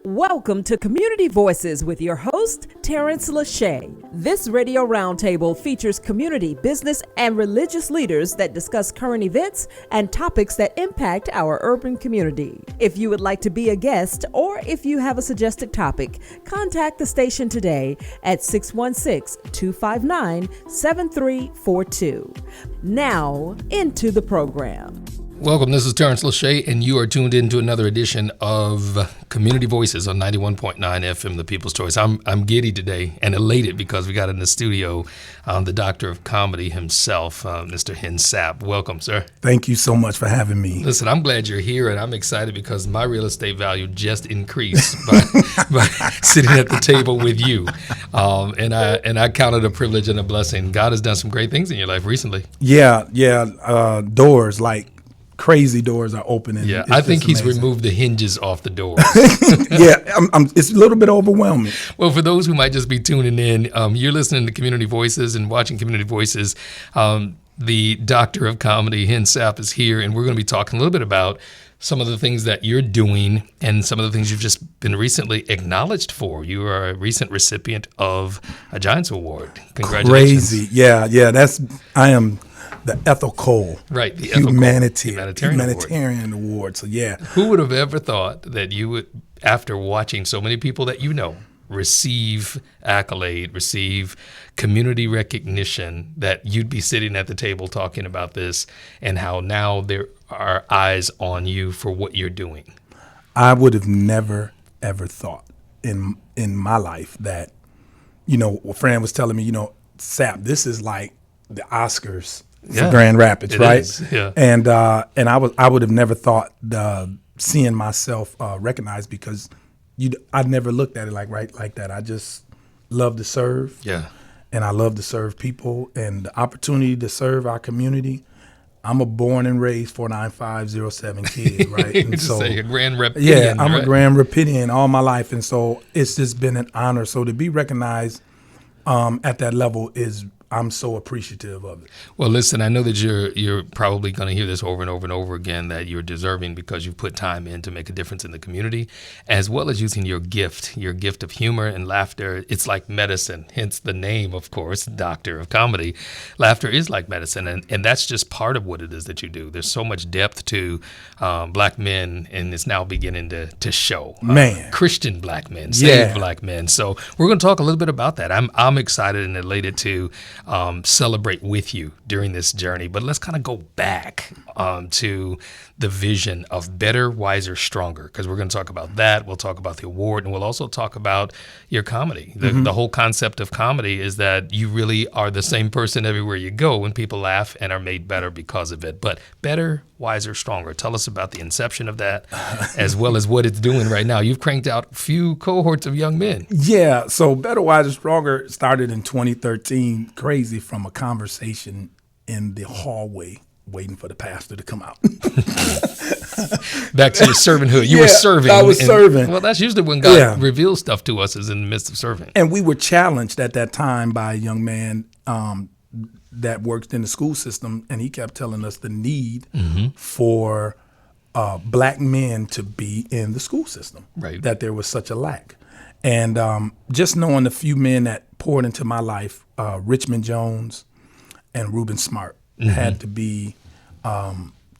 Welcome to Community Voices with your host, Tarence Lauchie. This radio roundtable features community, business, and religious leaders that discuss current events and topics that impact our urban community. If you would like to be a guest or if you have a suggested topic, contact the station today at 616-259-7342. Now, into the program. Welcome, this is Tarence Lauchie, and you are tuned in to another edition of Community Voices on 91.9 FM, The People's Choice. I'm giddy today and elated because we got in the studio the Doctor of Comedy himself, Mr. Hen Sapp. Welcome, sir. Thank you so much for having me. Listen, I'm glad you're here, and I'm excited because my real estate value just increased by sitting at the table with you, and I count it a privilege and a blessing. God has done some great things in your life recently. Yeah, doors like crazy doors are opening. Yeah, I think he's removed the hinges off the doors. Yeah, it's a little bit overwhelming. Well, for those who might just be tuning in, you're listening to Community Voices and watching Community Voices. The Doctor of Comedy, Hen Sapp, is here, and we're going to be talking a little bit about some of the things that you're doing and some of the things you've just been recently acknowledged for. You are a recent recipient of a Giants Award. Congratulations. Crazy. Yeah, I am the Ethel Cole, right? The humanitarian award. So yeah, who would have ever thought that you would, after watching so many people that you know receive accolade, receive community recognition, that you'd be sitting at the table talking about this and how now there are eyes on you for what you're doing? I would have never ever thought in my life that, a friend was telling me, Sapp, this is like the Oscars for Grand Rapids, right? Yeah. And I would have never thought seeing myself recognized, because I'd never looked at it like that. I just love to serve. Yeah. And I love to serve people, and the opportunity to serve our community. I'm a born and raised 49507 kid, right? And so a Grand Rapidian. Yeah, I'm right? a Grand Rapidian all my life, and so it's just been an honor. So to be recognized at that level I'm so appreciative of it. Well, listen, I know that you're probably going to hear this over and over and over again, that you're deserving because you've put time in to make a difference in the community, as well as using your gift of humor and laughter. It's like medicine, hence the name, of course, Doctor of Comedy. Laughter is like medicine, and that's just part of what it is that you do. There's so much depth to black men, and it's now beginning to show. Christian black men, saved black men. So we're going to talk a little bit about that. I'm excited and elated to celebrate with you during this journey. But let's kind of go back to the vision of better, wiser, stronger, because we're going to talk about that. We'll talk about the award, and we'll also talk about your comedy. The whole concept of comedy is that you really are the same person everywhere you go, and people laugh and are made better because of it. But better, wiser, stronger. Tell us about the inception of that, as well as what it's doing right now. You've cranked out a few cohorts of young men. Yeah, so Better, Wiser, Stronger started in 2013, crazy, from a conversation in the hallway waiting for the pastor to come out. Back to your servanthood. You were serving. I was serving. Well, that's usually when God reveals stuff to us, is in the midst of serving. And we were challenged at that time by a young man that worked in the school system, and he kept telling us the need for black men to be in the school system, right? That there was such a lack. And just knowing the few men that poured into my life, Richmond Jones and Reuben Smart, had to be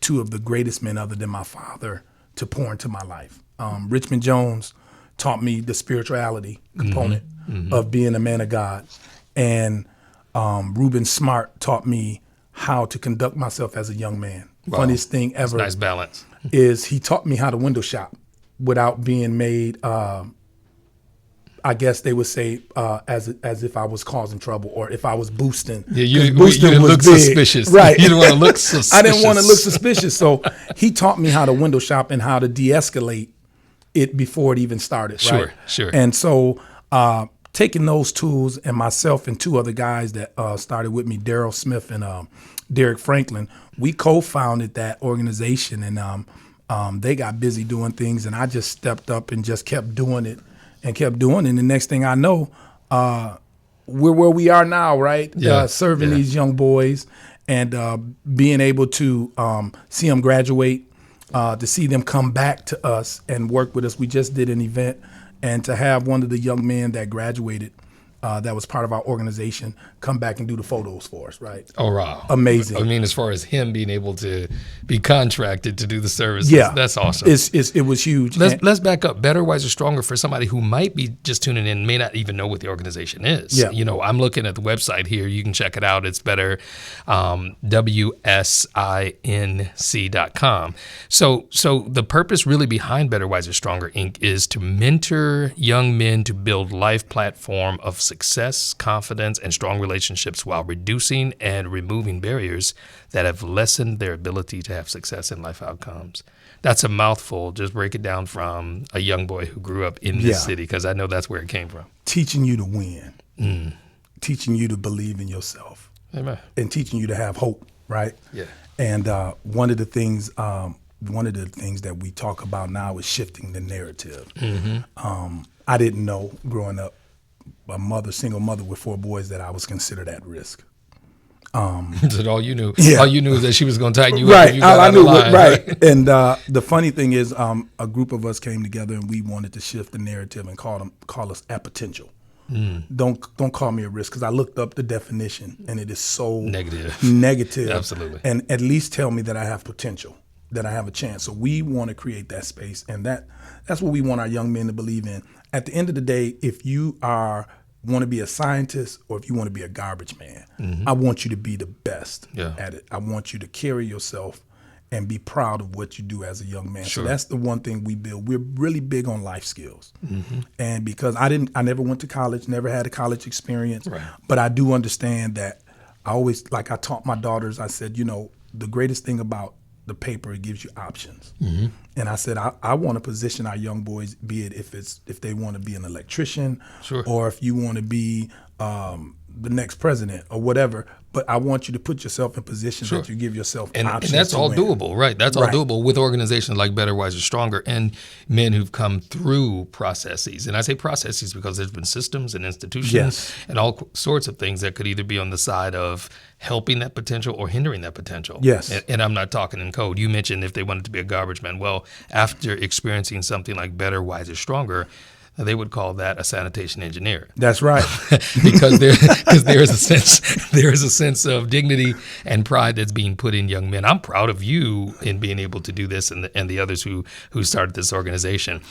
two of the greatest men other than my father to pour into my life. Richmond Jones taught me the spirituality component of being a man of God. And Reuben Smart taught me how to conduct myself as a young man. Wow. Funniest thing ever. That's nice balance. Is he taught me how to window shop without being made, I guess they would say, as if I was causing trouble or if I was boosting. Yeah, you didn't look suspicious. Right. You didn't want to look suspicious. I didn't want to look suspicious. So he taught me how to window shop and how to de-escalate it before it even started. Right? Sure. And so taking those tools, and myself and two other guys that started with me, Daryl Smith and Derek Franklin, we co-founded that organization, and they got busy doing things, and I just stepped up and just kept doing it. And the next thing I know, we're where we are now, right? Serving these young boys and being able to see them graduate, to see them come back to us and work with us. We just did an event, and to have one of the young men that graduated that was part of our organization come back and do the photos for us, right? Oh, wow. Amazing. I mean, as far as him being able to be contracted to do the services, that's awesome. It was huge. Let's back up. Better, Wiser, Stronger, for somebody who might be just tuning in, may not even know what the organization is. Yeah. You know, I'm looking at the website here. You can check it out. It's better, WSINC.com. So the purpose really behind Better, Wiser, Stronger, Inc. is to mentor young men to build life platform of success, confidence, and strong relationships while reducing and removing barriers that have lessened their ability to have success in life outcomes. That's a mouthful. Just break it down from a young boy who grew up in this city, because I know that's where it came from. Teaching you to win, teaching you to believe in yourself, Amen. And teaching you to have hope, right? Yeah. And one of the things that we talk about now is shifting the narrative. I didn't know growing up, a single mother with 4 boys, that I was considered at risk. Is that all you knew? Yeah. All you knew is that she was going to tighten you up Right. if you got I out knew of line. right. And the funny thing is, a group of us came together and we wanted to shift the narrative and call us at potential. Don't call me a risk, because I looked up the definition and it is so negative. Absolutely. And at least tell me that I have potential, that I have a chance. So we want to create that space, and that's what we want our young men to believe in. At the end of the day, if you want to be a scientist or if you want to be a garbage man, I want you to be the best at it. I want you to carry yourself and be proud of what you do as a young man. Sure. So that's the one thing we build. We're really big on life skills. And because I never went to college, never had a college experience, but I do understand that I taught my daughters, I said, the greatest thing about the paper, it gives you options. And I said, I want to position our young boys, be it if they want to be an electrician, or if you want to be the next president or whatever, but I want you to put yourself in positions that you give yourself options. And that's all win. doable, right? That's all doable with organizations like Better, Wiser, Stronger, and men who've come through processes. And I say processes because there's been systems and institutions and all sorts of things that could either be on the side of helping that potential or hindering that potential. Yes. And I'm not talking in code. You mentioned if they wanted to be a garbage man. Well, after experiencing something like Better, Wiser, Stronger, they would call that a sanitation engineer. That's right. because there is a sense of dignity and pride that's being put in young men. I'm proud of you in being able to do this, and the others who started this organization.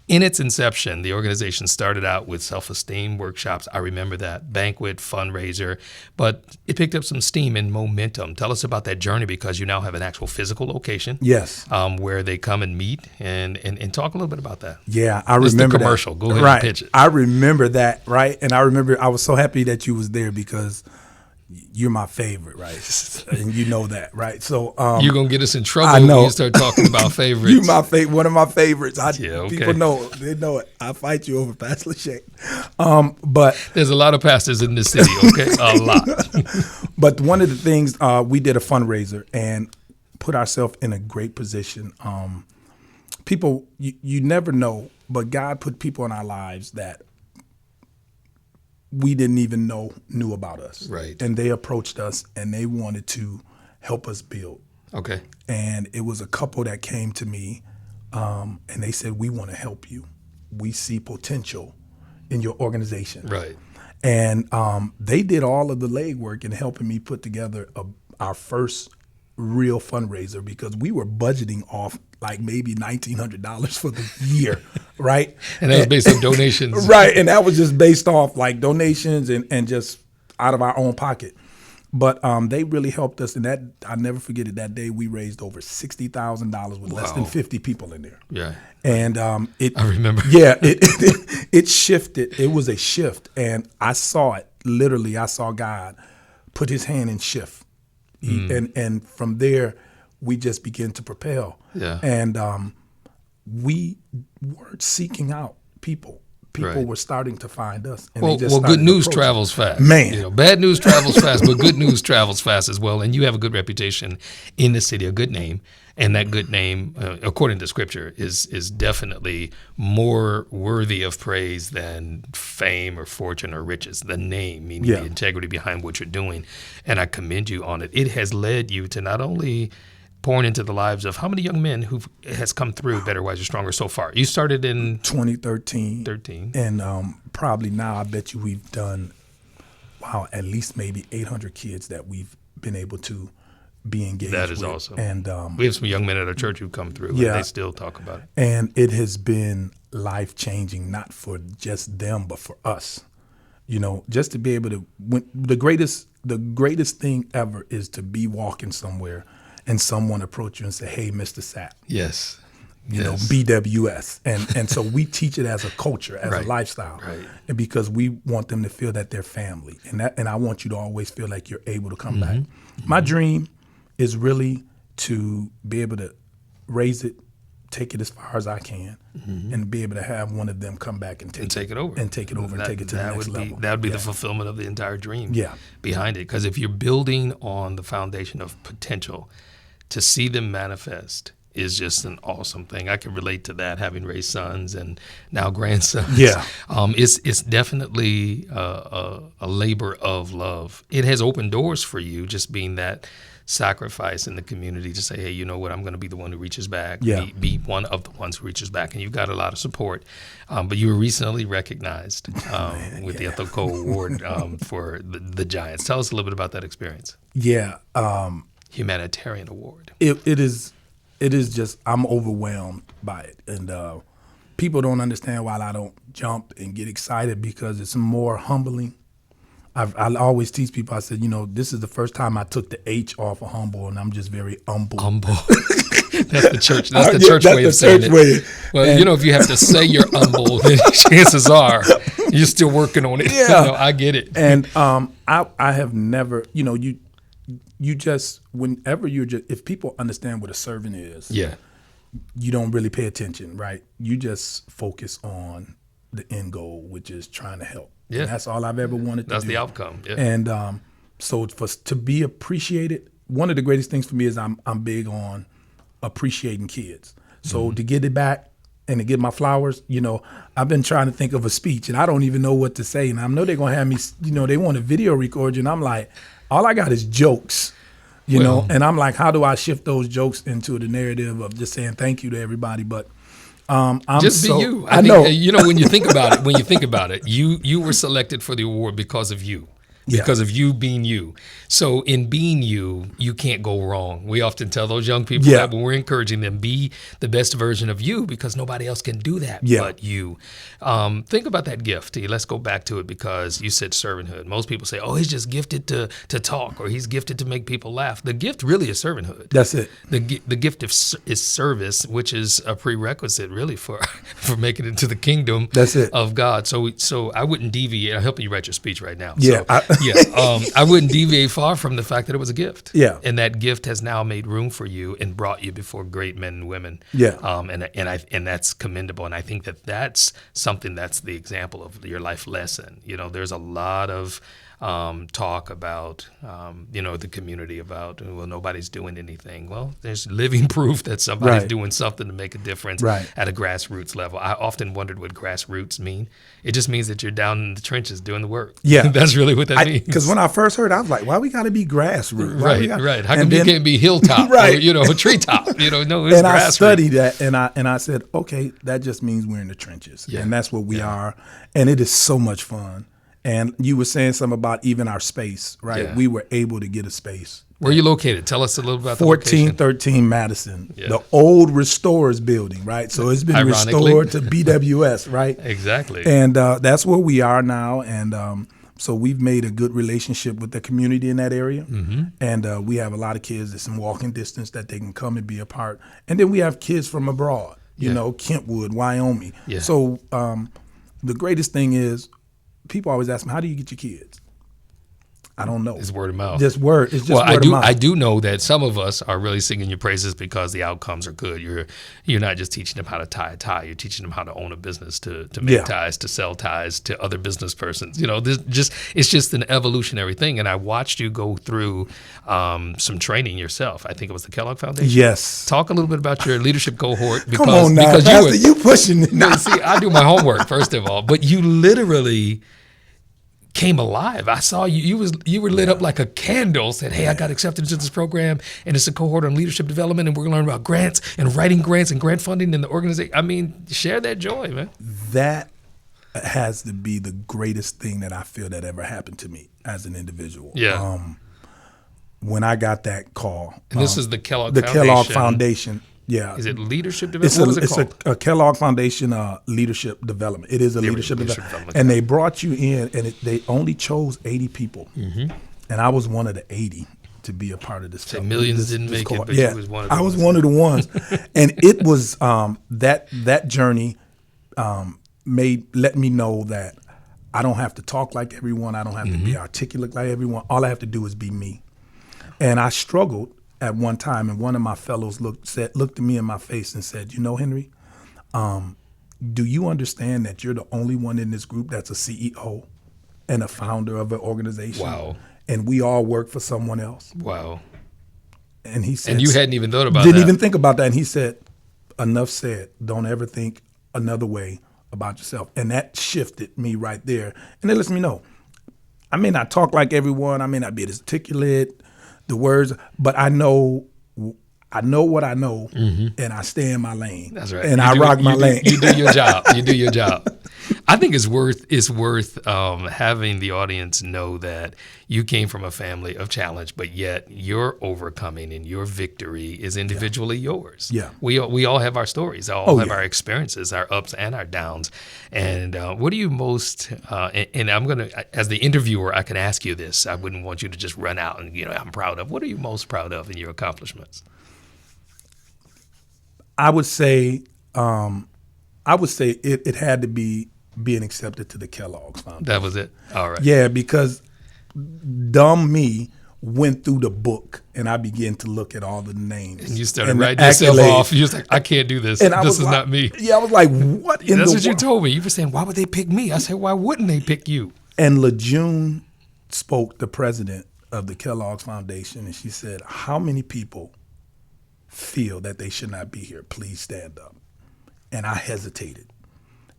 In its inception, the organization started out with Self-Esteem Workshops. I remember that, banquet, fundraiser, but it picked up some steam and momentum. Tell us about that journey, because you now have an actual physical location. Yes. Where they come and meet, and talk a little bit about that. Yeah, I remember the commercial. That. Go ahead and pitch it. I remember that, right? And I remember I was so happy that you was there, because you're my favorite, right? And you know that, right? So you're gonna get us in trouble when you start talking about favorites. You my favorite, one of my favorites. Okay. People know, they know it. I fight you over Pastor Lauchie. But there's a lot of pastors in this city, okay? A lot. But one of the things, we did a fundraiser and put ourselves in a great position. People, you never know, but God put people in our lives that we didn't even knew about us. Right. And they approached us and they wanted to help us build. Okay. And it was a couple that came to me and they said, we want to help you. We see potential in your organization. Right. And they did all of the legwork in helping me put together our first real fundraiser, because we were budgeting off like maybe $1,900 for the year, right? And that was based on donations. Right, and that was just based off like donations and just out of our own pocket. But they really helped us, and that I'll never forget it. That day we raised over $60,000 with less than 50 people in there. Yeah, and I remember. Yeah, it shifted. It was a shift, and I saw it literally. I saw God put His hand in shift, and from there we just began to propel. Yeah, and we weren't seeking out people. People were starting to find us. And well, good news travels fast. Man. Bad news travels fast, but good news travels fast as well. And you have a good reputation in the city, a good name. And that good name, according to Scripture, is definitely more worthy of praise than fame or fortune or riches. The name, meaning the integrity behind what you're doing. And I commend you on it. It has led you to not only pouring into the lives of how many young men who has come through Better, Wiser, Stronger so far? You started in 2013. And probably now I bet you we've done, at least maybe 800 kids that we've been able to be engaged with. That is awesome. And we have some young men at our church who've come through, and they still talk about it. And it has been life-changing, not for just them, but for us. Just to be able to, the greatest thing ever is to be walking somewhere and someone approach you and say, "Hey, Mr. Sapp." Yes. BWS. And so we teach it as a culture, as a lifestyle. Right. And because we want them to feel that they're family. And I want you to always feel like you're able to come back. My dream is really to be able to raise it, take it as far as I can, and be able to have one of them come back and take it over. And take it over and take it to the next level. That would be the fulfillment of the entire dream behind it. Because if you're building on the foundation of potential, to see them manifest is just an awesome thing. I can relate to that, having raised sons and now grandsons. Yeah. It's definitely a labor of love. It has opened doors for you, just being that sacrifice in the community to say, hey, you know what, I'm going to be the one who reaches back, be one of the ones who reaches back. And you've got a lot of support. But you were recently recognized with the Ethical Award for the Giants. Tell us a little bit about that experience. Yeah. Humanitarian Award. It is just, I'm overwhelmed by it. And people don't understand why I don't jump and get excited, because it's more humbling. I always teach people, I said, this is the first time I took the H off of humble, and I'm just very humble. Humble. That's the church. That's the church way of saying it. Well, if you have to say you're humble, then chances are you're still working on it. Yeah. I get it. And I have never, you just, whenever if people understand what a servant is, you don't really pay attention, right? You just focus on the end goal, which is trying to help. Yeah. And that's all I've ever wanted to do. That's the outcome. Yeah. And so to be appreciated, one of the greatest things for me is I'm big on appreciating kids. So to get it back and to get my flowers, I've been trying to think of a speech, and I don't even know what to say. And I know they're going to have me, they want to video record you, and I'm like, all I got is jokes. And I'm like, how do I shift those jokes into the narrative of just saying thank you to everybody? But just be you. I know. When you think about it, you were selected for the award because of you. Because of you being you. So in being you, you can't go wrong. We often tell those young people that when we're encouraging them, be the best version of you, because nobody else can do that but you. Think about that gift. Let's go back to it, because you said servanthood. Most people say, oh, he's just gifted to talk, or he's gifted to make people laugh. The gift really is servanthood. That's it. The gift is service, which is a prerequisite really for making it to the kingdom of God. So I wouldn't deviate. I'm helping you write your speech right now. Yeah. I wouldn't deviate far from the fact that it was a gift. Yeah. And that gift has now made room for you and brought you before great men and women. Yeah. And that's commendable. And I think that's something that's the example of your life lesson. There's a lot of talk about, the community about, well, nobody's doing anything. Well, there's living proof that somebody's doing something to make a difference at a grassroots level. I often wondered what grassroots mean. It just means that you're down in the trenches doing the work. Yeah. That's really what that means. Because when I first heard it, I was like, why we got to be grassroots? Right. How come you can't be hilltop or treetop? No, it's grassroots. I studied that, and I said, okay, that just means we're in the trenches. Yeah. And that's what we are. And it is so much fun. And you were saying something about even our space, right? Yeah. We were able to get a space. Where are you located? Tell us a little about the location. 1413 Madison, the old Restorers building, right? So it's been restored to BWS, right? Exactly. And that's where we are now. And so we've made a good relationship with the community in that area. Mm-hmm. And we have a lot of kids that's in walking distance that they can come and be a part. And then we have kids from abroad, Kentwood, Wyoming. Yeah. So the greatest thing is, people always ask me, how do you get your kids? I don't know. It's word of mouth. Just word. It's just word of mouth. I do know that some of us are really singing your praises because the outcomes are good. You're not just teaching them how to tie a tie. You're teaching them how to own a business, to make ties, to sell ties to other business persons. It's just an evolutionary thing. And I watched you go through some training yourself. I think it was the Kellogg Foundation. Yes. Talk a little bit about your leadership cohort. Come on now, Pastor, you pushing it now. See, I do my homework, first of all. But you literally came alive. I saw you. You were lit up like a candle. Said, "Hey, I got accepted into this program, and it's a cohort on leadership development, and we're gonna learn about grants and writing grants and grant funding and the organization." I mean, share that joy, man. That has to be the greatest thing that I feel that ever happened to me as an individual. Yeah. When I got that call, And this is the Kellogg the Foundation. Kellogg Foundation. Yeah. Is it leadership development? It's a Kellogg Foundation leadership development. It is a leadership development. And they brought you in, and they only chose 80 people. Mm-hmm. And I was one of the 80 to be a part of this. So millions didn't make it, but yeah, you was one of the I was ones. one of the ones. And it was that journey let me know that I don't have to talk like everyone. I don't have to be articulate like everyone. All I have to do is be me. And I struggled at one time, and one of my fellows looked at me in my face and said, "You know, Henry, do you understand that you're the only one in this group that's a CEO and a founder of an organization? Wow. And we all work for someone else." Wow. And he said, And you hadn't even thought about didn't that. even think about that. And he said, "Enough said. Don't ever think another way about yourself." And that shifted me right there. And it lets me know, I may not talk like everyone. I may not be as articulate, the words, but I know what I know, and I stay in my lane. That's right. And I rock my lane. You do your job. You do your job. I think it's worth having the audience know that you came from a family of challenge, but yet your overcoming and your victory is individually yours. Yeah. We all have our stories. All have our experiences, our ups and our downs. And what are you most? And I'm gonna, as the interviewer, I can ask you this. I wouldn't want you to just run out and I'm proud of. What are you most proud of in your accomplishments? I would say it had to be being accepted to the Kellogg's Foundation. That was it. All right. Yeah, because dumb me went through the book and I began to look at all the names. And you started the writing yourself accolades. off. You was like, I can't do this. And This is not me. Yeah, I was like, what in That's the what you world? told me. You were saying, why would they pick me? I said, why wouldn't they pick you? And LaJune spoke, the president of the Kellogg's Foundation, and she said, "How many people feel that they should not be here? Please stand up." And I hesitated.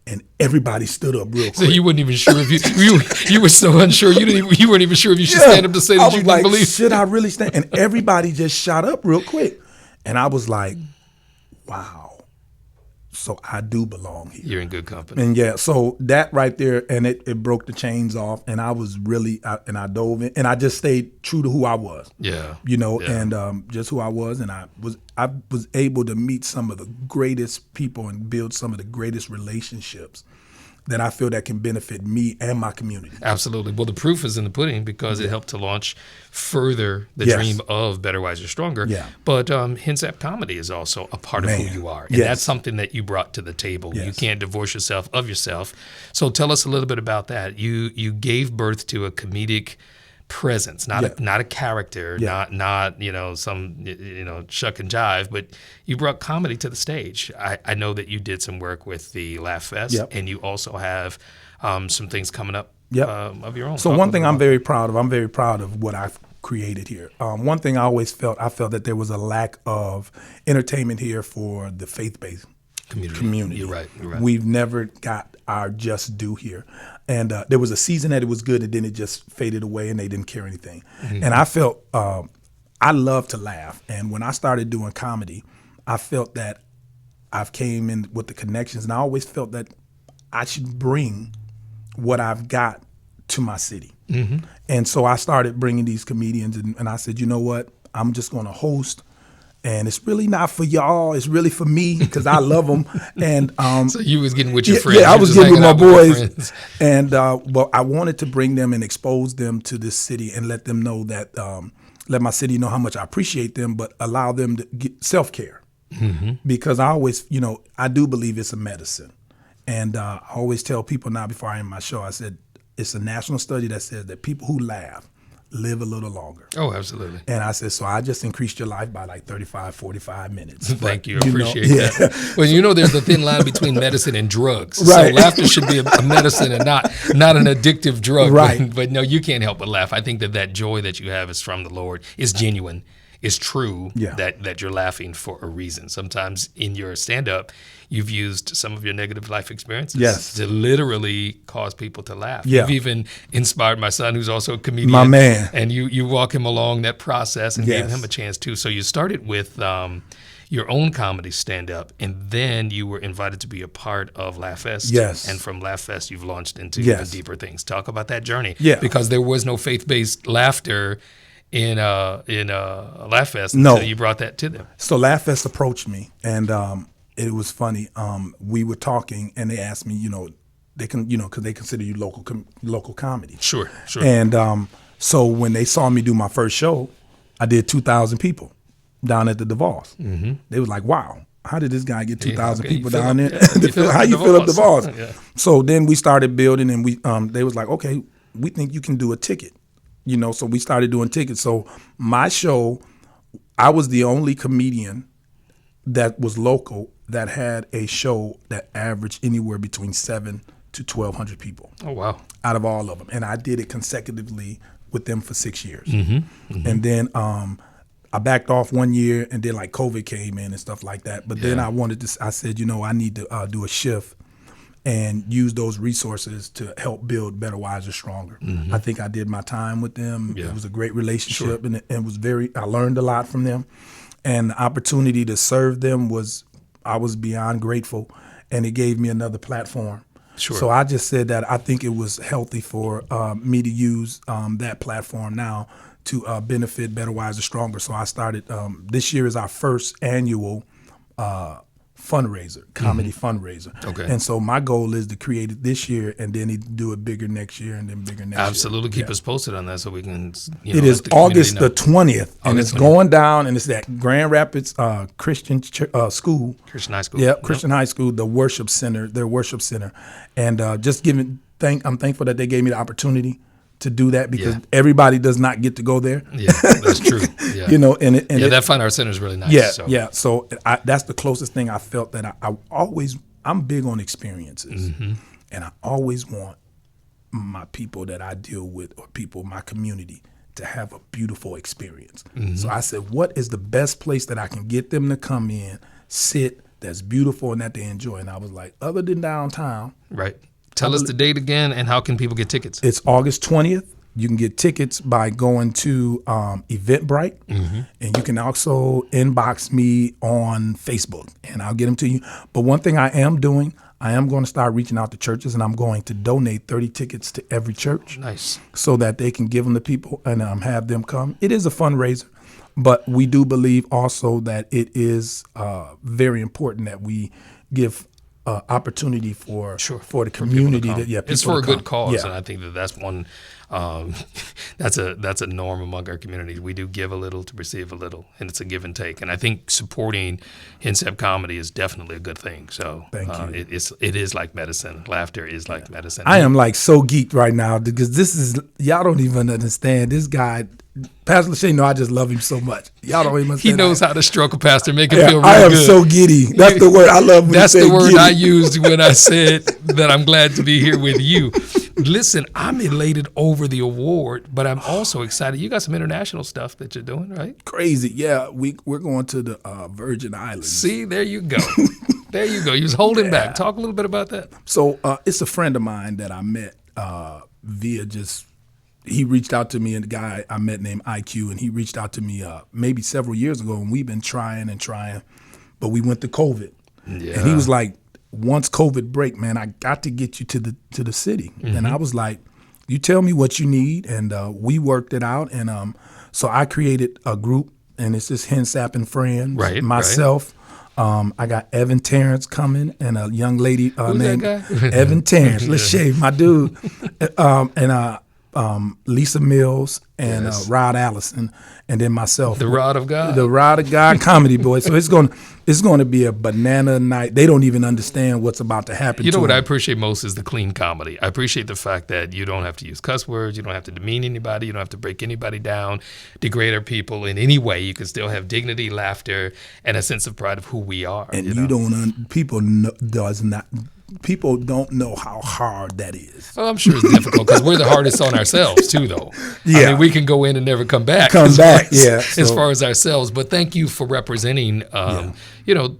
And everybody stood up real quick. So you weren't even sure if you were so unsure. You weren't even sure if you should stand up to say that you didn't believe. Should I really stand? And everybody just shot up real quick. And I was like, wow. So I do belong here. You're in good company. And yeah, so that right there, and it broke the chains off. And I was and I dove in, and I just stayed true to who I was. Yeah. And just who I was. And I was able to meet some of the greatest people and build some of the greatest relationships that I feel that can benefit me and my community. Absolutely. Well, the proof is in the pudding because it helped to launch further the Yes. dream of Better, Wiser, Stronger. Yeah. But Hen Sapp Comedy is also a part of who you are. And Yes. that's something that you brought to the table. Yes. You can't divorce yourself of yourself. So tell us a little bit about that. You gave birth to a comedic presence, not a character, not some shuck and jive, but you brought comedy to the stage. I know that you did some work with the Laugh Fest, and you also have some things coming up of your own. So one thing I'm very proud of what I've created here. One thing I felt that there was a lack of entertainment here for the faith-based community. You're right. We've never got our just due here. And there was a season that it was good, and then it just faded away, and they didn't care anything. Mm-hmm. And I felt I love to laugh. And when I started doing comedy, I felt that I've came in with the connections, and I always felt that I should bring what I've got to my city. Mm-hmm. And so I started bringing these comedians, and I said, you know what? I'm just going to host. And it's really not for y'all. It's really for me because I love them. And so you was getting with your friends. Yeah, I was getting with my boys. And well, I wanted to bring them and expose them to this city and let them know that, let my city know how much I appreciate them, but allow them to get self-care. Mm-hmm. Because I always, I do believe it's a medicine. And I always tell people now before I end my show, I said, it's a national study that says that people who laugh live a little longer. Oh, absolutely. And I said, so I just increased your life by like 35, 45 minutes. Thank you. I appreciate that. Well, there's a thin line between medicine and drugs. Right. So laughter should be a medicine and not an addictive drug. Right. But no, you can't help but laugh. I think that joy that you have is from the Lord, is genuine. is true Yeah. that you're laughing for a reason. Sometimes in your stand-up, you've used some of your negative life experiences Yes. to literally cause people to laugh. Yeah. You've even inspired my son, who's also a comedian. My man. And you walk him along that process and gave Yes. him a chance too. So you started with your own comedy stand-up, and then you were invited to be a part of Laugh Fest. Yes. And from Laugh Fest, you've launched into Yes. even deeper things. Talk about that journey. Yeah. Because there was no faith-based laughter in Laugh Fest No. until you brought that to them. So Laugh Fest approached me, and it was funny. We were talking, and they asked me, they can, because they consider you local comedy. Sure. And so when they saw me do my first show, I did 2,000 people down at the DeVos. Mm-hmm. They was like, "Wow, how did this guy get 2,000 people down there? How you fill up the DeVos?" Yeah. So then we started building, and they was like, "Okay, we think you can do a ticket." So we started doing tickets. So my show, I was the only comedian that was local that had a show that averaged anywhere between 700 to 1,200 people. Oh, wow. Out of all of them. And I did it consecutively with them for 6 years. Mm-hmm. Mm-hmm. And then I backed off 1 year, and then like COVID came in and stuff like that. But then I said, I need to do a shift and use those resources to help build Better, Wiser, Stronger. Mm-hmm. I think I did my time with them. Yeah. It was a great relationship, and it was I learned a lot from them. And the opportunity to serve them I was beyond grateful, and it gave me another platform. Sure. So I just said that I think it was healthy for me to use that platform now to benefit Better, Wiser, Stronger. So I started, this year is our first annual fundraiser, comedy fundraiser. Okay. And so my goal is to create it this year, and then do it bigger next year, and then bigger next year. Absolutely. Keep us posted on that so we can, It is August the 20th, and it's going down, and it's at Grand Rapids Christian School. Christian High School. Yeah, Christian High School, their worship center. And I'm thankful that they gave me the opportunity to do that, because everybody does not get to go there. Yeah, that's true. Yeah. That Fine Art Center is really nice. Yeah. So that's the closest thing I felt that I'm big on experiences, mm-hmm. and I always want my people that I deal with, or people in my community, to have a beautiful experience. Mm-hmm. So I said, what is the best place that I can get them to come in, sit, that's beautiful and that they enjoy? And I was like, other than downtown. Right. Tell us the date again, and how can people get tickets? It's August 20th. You can get tickets by going to Eventbrite, mm-hmm. and you can also inbox me on Facebook, and I'll get them to you. But one thing I am going to start reaching out to churches, and I'm going to donate 30 tickets to every church. Nice. So that they can give them to people and have them come. It is a fundraiser, but we do believe also that it is very important that we give opportunity for the community. It's for a good cause, and I think that's one. That's a norm among our communities. We do give a little to receive a little, and it's a give and take. And I think supporting Hen Sapp comedy is definitely a good thing. So thank you. It is like medicine. Laughter is like medicine. I am like so geeked right now, because y'all don't even understand this guy. Pastor Lauchie, I just love him so much. Y'all don't even understand. He knows how to stroke a pastor, make him feel real good. I am so giddy. That's the word I love. That's the word giddy. I used when I said that I'm glad to be here with you. Listen, I'm elated over the award, but I'm also excited. You got some international stuff that you're doing, right? Crazy. Yeah, we're going to the Virgin Islands. See, there you go. There you go. You was holding back. Talk a little bit about that. So it's a friend of mine that I met via just. He reached out to me, and a guy I met named IQ, and he reached out to me maybe several years ago, and we've been trying, but we went to COVID. Yeah. And he was like, once COVID break, man, I got to get you to the city. Mm-hmm. And I was like, you tell me what you need, and we worked it out. And so I created a group, and it's just Hen Sapp and Friends, myself. Right. I got Evan Tarence coming, and a young lady named Evan Tarence, Lauchie, my dude, and Lisa Mills and Rod Allison, and then myself. The Rod of God. The Rod of God comedy boy. So it's going to be a banana night. They don't even understand what's about to happen. You know to what them. I appreciate most is the clean comedy. I appreciate the fact that you don't have to use cuss words. You don't have to demean anybody. You don't have to break anybody down, degrade our people in any way. You can still have dignity, laughter, and a sense of pride of who we are. And you know? people does not people don't know how hard that is. Well, I'm sure it's difficult because we're the hardest on ourselves too, though. Yeah. I mean, we can go in and never come back. As far as ourselves. But thank you for representing,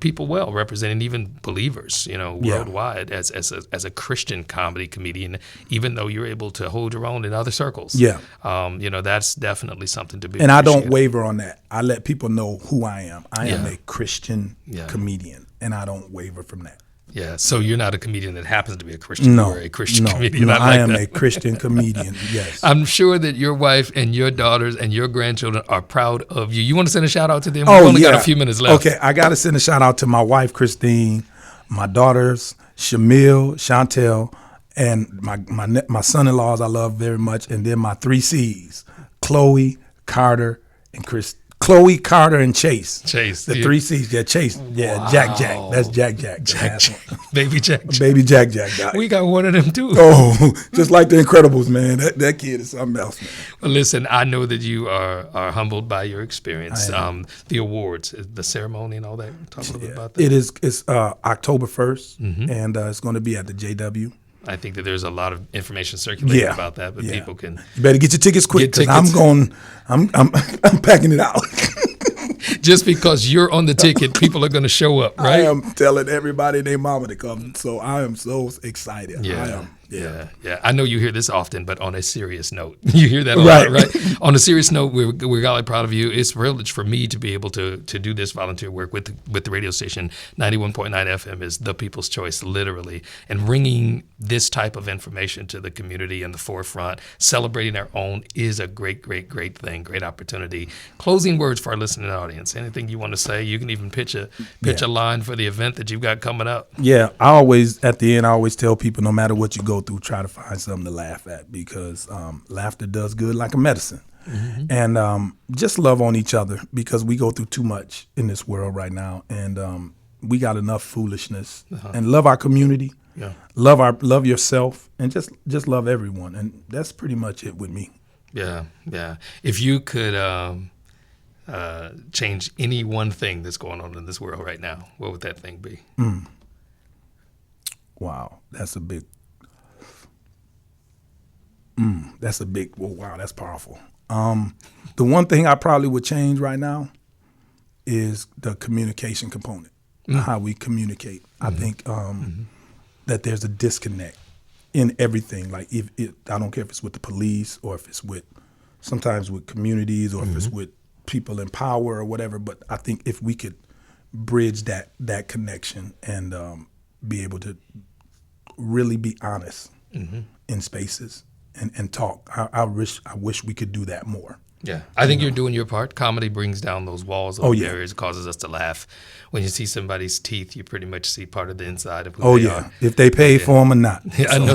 people well, representing even believers, worldwide as a Christian comedy comedian, even though you're able to hold your own in other circles. Yeah. That's definitely something to be And appreciated. I don't waver on that. I let people know who I am. I am a Christian comedian, and I don't waver from that. Yeah, so you're not a comedian that happens to be a Christian. You're a Christian comedian. No, I am that. a Christian comedian, yes. I'm sure that your wife and your daughters and your grandchildren are proud of you. You want to send a shout out to them? We've only got a few minutes left. Okay, I got to send a shout out to my wife, Christine, my daughters, Shamil, Chantel, and my son-in-laws I love very much, and then my 3 C's, Chloe, Carter, and Chris. Chloe, Carter, and Chase. The 3 C's. Yeah, Chase. Yeah, wow. Jack. That's Jack. Baby Jack. Baby Jack. We got one of them too. Oh, just like the Incredibles, man. That kid is something else, man. Well, listen, I know that you are humbled by your experience. The awards, the ceremony and all that. Talk a little bit about that. It's October 1st, and it's going to be at the JW. I think that there's a lot of information circulating about that, but people can. You better get your tickets quick because I'm packing it out. Just because you're on the ticket, people are going to show up, right? I am telling everybody and their mama to come, so I am so excited. Yeah. I am. Yeah. I know you hear this often, but on a serious note, you hear that a lot, right? On a serious note, we're golly proud of you. It's a privilege for me to be able to do this volunteer work with the radio station. 91.9 FM is the people's choice, literally, and bringing this type of information to the community in the forefront. Celebrating our own is a great thing, great opportunity. Closing words for our listening audience. Anything you want to say? You can even pitch a line for the event that you've got coming up. Yeah, at the end, I always tell people, no matter what you go through, try to find something to laugh at, because laughter does good like a medicine. Mm-hmm. And just love on each other, because we go through too much in this world right now, and we got enough foolishness. And love our community, love yourself, and just love everyone. And that's pretty much it with me. Yeah. If you could change any one thing that's going on in this world right now, what would that thing be? Wow, that's powerful. The one thing I probably would change right now is the communication component, how we communicate. I think that there's a disconnect in everything. Like I don't care if it's with the police or if it's sometimes with communities or if it's with people in power or whatever. But I think if we could bridge that connection and be able to really be honest in spaces and talk. I wish we could do that more. Yeah, I think you're doing your part. Comedy brings down those walls, those barriers, causes us to laugh. When you see somebody's teeth, you pretty much see part of the inside of who they are. If they paid for them or not. Yeah, I know.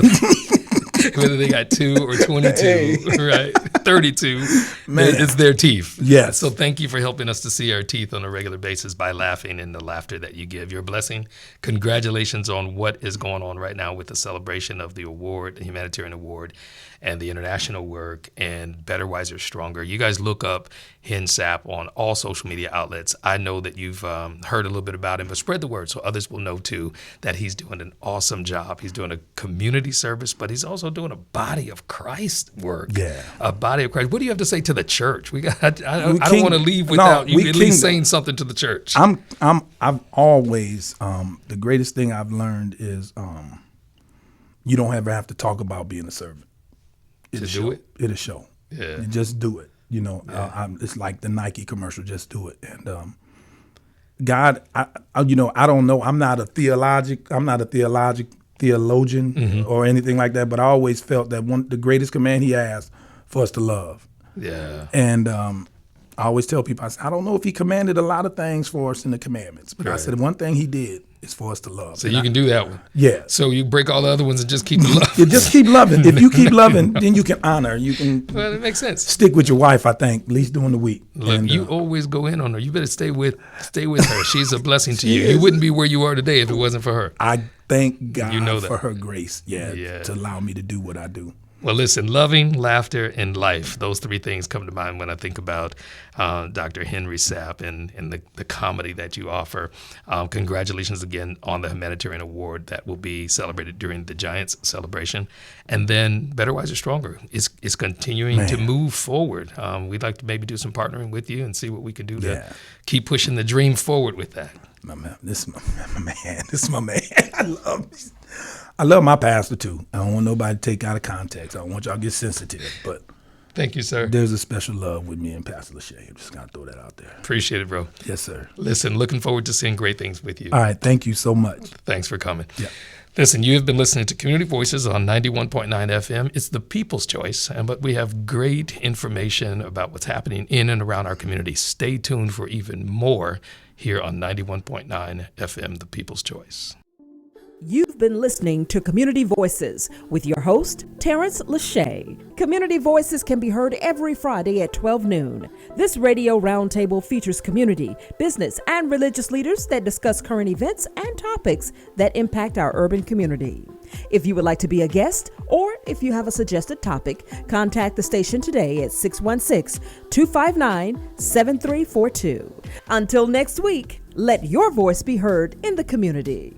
Whether they got 2 or 22, right? 32, man. It's their teeth. Yes. So thank you for helping us to see our teeth on a regular basis by laughing and the laughter that you give. You're a blessing. Congratulations on what is going on right now with the celebration of the award, the humanitarian award, and the international work, and Better, Wiser, Stronger. You guys look up Hen Sapp on all social media outlets. I know that you've heard a little bit about him, but spread the word so others will know too that he's doing an awesome job. He's doing a community service, but he's also doing a body of Christ work. Yeah. A body of Christ. What do you have to say to the church? I don't want to leave without you at least saying something to the church. I've always, the greatest thing I've learned is you don't ever have to talk about being a servant. It'll show. Yeah. You just do it. It's like the Nike commercial, just do it. And God, I don't know. I'm not a theologian or anything like that, but I always felt that the greatest command he asked for us to love. Yeah. And I always tell people, I said, I don't know if he commanded a lot of things for us in the commandments, but I said one thing he did is for us to love. So you can do that one. Yeah. So you break all the other ones and just keep loving. You just keep loving. If you keep loving, then you can honor. You can. Well, it makes sense. Stick with your wife, I think, at least during the week. Look, you always go in on her. You better stay with her. She's a blessing to you. You wouldn't be where you are today if it wasn't for her. I thank God for her grace. To allow me to do what I do. Well, listen, loving, laughter, and life. Those three things come to mind when I think about Dr. Hen Sapp and the comedy that you offer. Congratulations again on the humanitarian award that will be celebrated during the Giants celebration. And then Better, Wiser, Stronger is continuing to move forward. We'd like to maybe do some partnering with you and see what we can do to keep pushing the dream forward with that. This is my man. I love my pastor too. I don't want nobody to take out of context. I don't want y'all to get sensitive, but thank you, sir. There's a special love with me and Pastor Lauchie. I'm just gonna throw that out there. Appreciate it, bro. Yes, sir. Listen, looking forward to seeing great things with you. All right, thank you so much. Thanks for coming. Yeah. Listen, you have been listening to Community Voices on 91.9 FM. It's the people's choice, but we have great information about what's happening in and around our community. Stay tuned for even more here on 91.9 FM, the people's choice. You've been listening to Community Voices with your host, Tarence Lauchie. Community Voices can be heard every Friday at 12 noon. This radio roundtable features community, business, and religious leaders that discuss current events and topics that impact our urban community. If you would like to be a guest, or if you have a suggested topic, contact the station today at 616-259-7342. Until next week, let your voice be heard in the community.